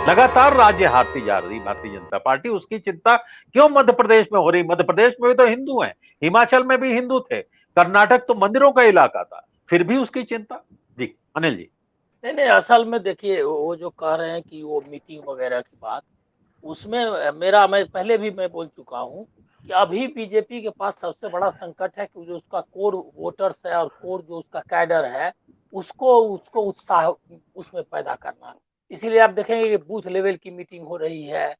लगातार राज्य हारती जा रही भारतीय जनता पार्टी, उसकी चिंता क्यों मध्य प्रदेश में हो रही? मध्य प्रदेश में भी तो हिंदू हैं, हिमाचल में भी हिंदू थे, कर्नाटक तो मंदिरों का इलाका था, फिर भी उसकी चिंता। जी अनिल जी। नहीं नहीं, असल में देखिए वो जो कह रहे हैं कि वो मीटिंग वगैरह की बात, उसमें मैं पहले भी मैं बोल चुका हूँ कि अभी बीजेपी के पास सबसे बड़ा संकट है कि जो उसका कोर वोटर्स है और कोर जो उसका कैडर है, उसको उसको उत्साह उसमें पैदा करना। इसीलिए आप देखेंगे कि बूथ लेवल की मीटिंग हो रही है,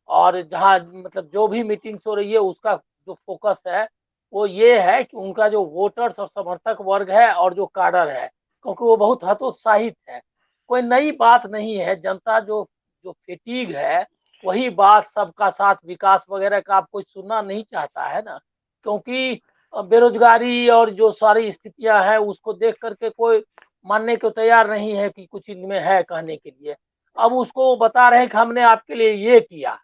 और जहाँ मतलब जो भी मीटिंग्स हो रही है उसका जो फोकस है वो ये है कि उनका जो वोटर्स और समर्थक वर्ग है और जो कैडर है, क्योंकि वो बहुत हतोत्साहित है। कोई नई बात नहीं है, जनता जो जो फेटीग है वही बात, सबका साथ विकास वगैरह का आप कोई सुनना नहीं चाहता है ना, क्योंकि बेरोजगारी और जो सारी स्थितियां हैं उसको देख करके कोई मानने को तैयार नहीं है कि कुछ इनमें है कहने के लिए। अब उसको बता रहे हैं कि हमने आपके लिए ये किया,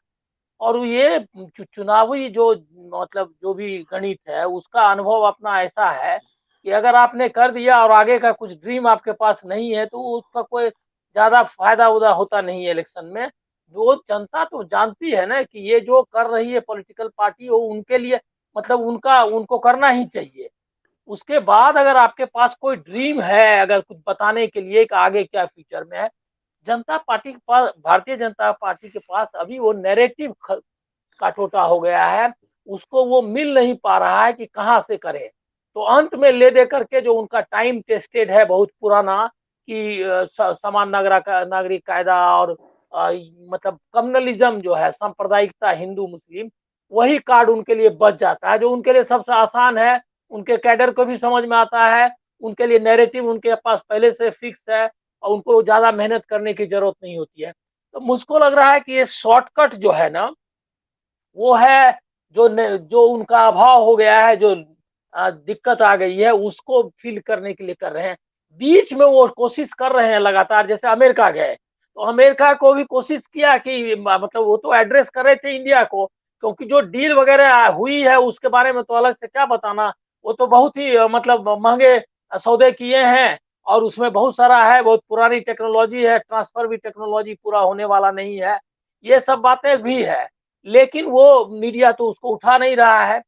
और ये चुनावी जो मतलब जो भी गणित है उसका अनुभव अपना ऐसा है कि अगर आपने कर दिया और आगे का कुछ ड्रीम आपके पास नहीं है तो उसका कोई ज्यादा फायदा उदा होता नहीं है इलेक्शन में। जो जनता तो जानती है ना कि ये जो कर रही है पॉलिटिकल पार्टी वो उनके लिए मतलब उनका उनको करना ही चाहिए। उसके बाद अगर आपके पास कोई ड्रीम है अगर कुछ बताने के लिए कि आगे क्या फ्यूचर में है, जनता पार्टी के पास, भारतीय जनता पार्टी के पास अभी वो नैरेटिव का टोटा हो गया है, उसको वो मिल नहीं पा रहा है कि कहाँ से करे। तो अंत में ले दे करके जो उनका टाइम टेस्टेड है बहुत पुराना कि समान नागरिक कायदा और मतलब कम्युनलिज्म जो है सांप्रदायिकता हिंदू मुस्लिम, वही कार्ड उनके लिए बच जाता है जो उनके लिए सबसे आसान है, उनके कैडर को भी समझ में आता है, उनके लिए नैरेटिव उनके पास पहले से फिक्स है और उनको ज्यादा मेहनत करने की जरूरत नहीं होती है। तो मुझको लग रहा है कि ये शॉर्टकट जो है ना वो है जो उनका अभाव हो गया है, जो दिक्कत आ गई है उसको फिल करने के लिए कर रहे हैं। बीच में वो कोशिश कर रहे हैं लगातार, जैसे अमेरिका गए तो अमेरिका को भी कोशिश किया कि मतलब वो तो एड्रेस कर रहे थे इंडिया को, क्योंकि जो डील वगैरह हुई है उसके बारे में तो अलग से क्या बताना। वो तो बहुत ही मतलब महंगे सौदे किए हैं और उसमें बहुत सारा है, बहुत पुरानी टेक्नोलॉजी है, ट्रांसफर भी टेक्नोलॉजी पूरा होने वाला नहीं है, ये सब बातें भी है। लेकिन वो मीडिया तो उसको उठा नहीं रहा है।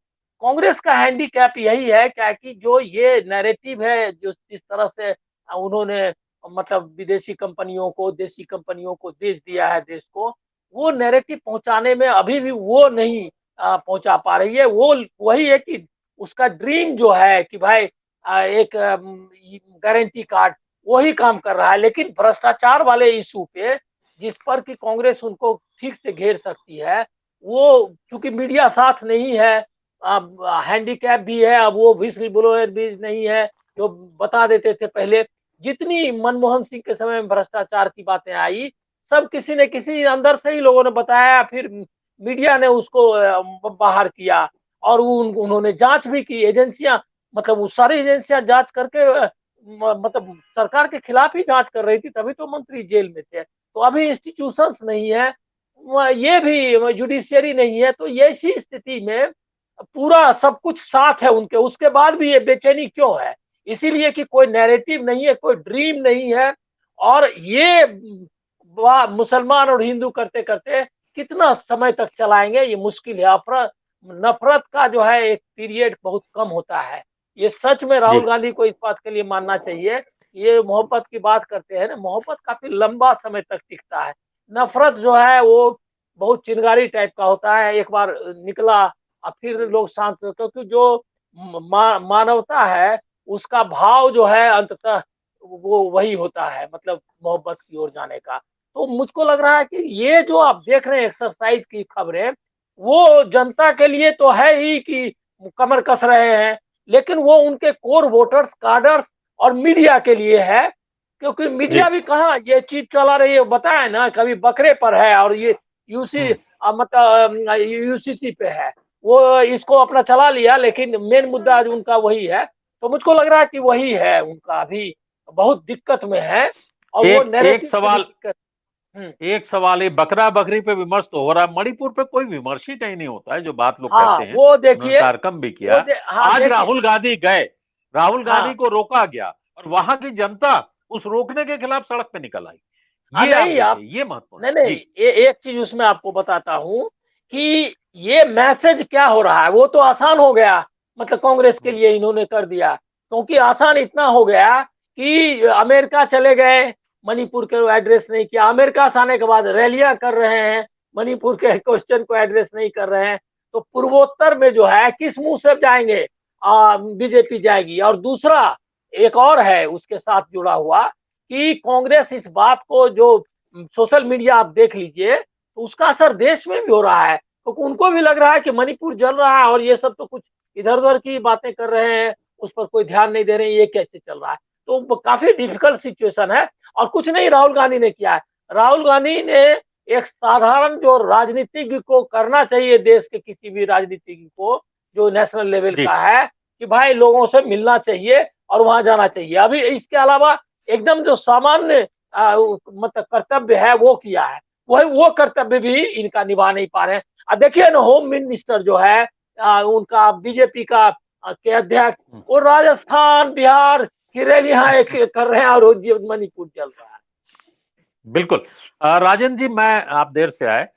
कांग्रेस का हैंडीकैप यही है क्या कि जो ये नैरेटिव है जो जिस तरह से उन्होंने मतलब विदेशी कंपनियों को देशी कंपनियों को बेच दिया है देश को, वो नैरेटिव पहुंचाने में अभी भी वो नहीं पहुंचा पा रही है। वो वही है कि उसका ड्रीम जो है कि भाई एक गारंटी कार्ड, वही काम कर रहा है। लेकिन भ्रष्टाचार वाले इशू पे जिस पर कि कांग्रेस उनको ठीक से घेर सकती है, वो चूंकि मीडिया साथ नहीं है, अब हैंडीकैप भी है, अब वो विस्ल ब्लोअर भी नहीं है जो बता देते थे पहले। जितनी मनमोहन सिंह के समय में भ्रष्टाचार की बातें आई, सब किसी ने किसी अंदर से ही लोगों ने बताया, फिर मीडिया ने उसको बाहर किया और उन्होंने जांच भी की एजेंसियां, मतलब वो सारी एजेंसियां जांच करके मतलब सरकार के खिलाफ ही जांच कर रही थी, तभी तो मंत्री जेल में थे। तो अभी इंस्टीट्यूशंस नहीं है, ये भी जुडिशियरी नहीं है, तो ये इसी स्थिति में पूरा सब कुछ साथ है उनके, उसके बाद भी ये बेचैनी क्यों है? इसीलिए कि कोई नैरेटिव नहीं है, कोई ड्रीम नहीं है। और ये मुसलमान और हिंदू करते करते कितना समय तक चलाएंगे ये मुश्किल है। अफरत नफरत का जो है एक पीरियड बहुत कम होता है। ये सच में जी राहुल गांधी को इस बात के लिए मानना चाहिए। ये मोहब्बत की बात करते हैं ना, मोहब्बत काफी लंबा समय तक टिकता है। नफरत जो है वो बहुत चिंगारी टाइप का होता है, एक बार निकला और फिर लोग शांत, क्योंकि जो मानवता है उसका भाव जो है अंततः वो वही होता है, मतलब मोहब्बत की ओर जाने का। तो मुझको लग रहा है कि ये जो आप देख रहे हैं एक्सरसाइज की खबरें, वो जनता के लिए तो है ही कि कमर कस रहे हैं, लेकिन वो उनके कोर वोटर्स कार्डर्स और मीडिया के लिए है। क्योंकि जी। मीडिया भी कहाँ ये चीज चला रही है बताया ना, कभी बकरे पर है और ये यूसी हम्म। मतलब यूसीसी पे है, वो इसको अपना चला लिया, लेकिन मेन मुद्दा आज उनका वही है। तो मुझको लग रहा है कि वही है उनका अभी बहुत दिक्कत में है, और वो एक एक नैरेटिव से भी सवाल, दिक्कत। हम्म। एक सवाल, ये बकरा बकरी पे विमर्श तो हो रहा है, मणिपुर पे कोई विमर्श ही कहीं नहीं होता है जो बात लोग हाँ कहते हैं। वो उन्होंने देखिए, कार्यक्रम भी किया। हाँ आज देखिए। राहुल गांधी गए, राहुल गांधी हाँ को रोका गया और वहां की जनता उस रोकने के खिलाफ सड़क पे निकल आई। ये आप नहीं आप, देखिए, ये महत्वपूर्ण नहीं है नहीं, जी। एक चीज उसमें आपको बताता हूं कि ये मैसेज क्या हो रहा है, वो तो आसान हो गया, मतलब कांग्रेस के लिए इन्होंने कर दिया, क्योंकि आसान इतना हो गया कि अमेरिका चले गए, मणिपुर के एड्रेस नहीं किया, अमेरिका से आने के बाद रैलियां कर रहे हैं, मणिपुर के क्वेश्चन को एड्रेस नहीं कर रहे हैं, तो पूर्वोत्तर में जो है किस मुंह से जाएंगे, बीजेपी जाएगी। और दूसरा एक और है उसके साथ जुड़ा हुआ कि कांग्रेस इस बात को, जो सोशल मीडिया आप देख लीजिए, तो उसका असर देश में भी हो रहा है, क्योंकि तो उनको भी लग रहा है कि मणिपुर जल रहा है और ये सब तो कुछ इधर उधर की बातें कर रहे हैं, उस पर कोई ध्यान नहीं दे रहे हैं, ये कैसे चल रहा है। तो काफी डिफिकल्ट सिचुएशन है। और कुछ नहीं राहुल गांधी ने किया है, राहुल गांधी ने एक साधारण जो राजनीतिज्ञ को करना चाहिए, देश के किसी भी राजनीतिज्ञ को जो नेशनल लेवल जी का है, कि भाई लोगों से मिलना चाहिए और वहां जाना चाहिए। अभी इसके अलावा एकदम जो सामान्य मतलब कर्तव्य है वो किया है, वही वो कर्तव्य भी इनका निभा नहीं पा रहे हैं। अब देखिए ना, होम मिनिस्टर जो है उनका बीजेपी का के अध्यक्ष, वो राजस्थान बिहार की रैलियां कर रहे हैं और मणिपुर चल रहा है। बिल्कुल। राजन जी, मैं आप देर से आए,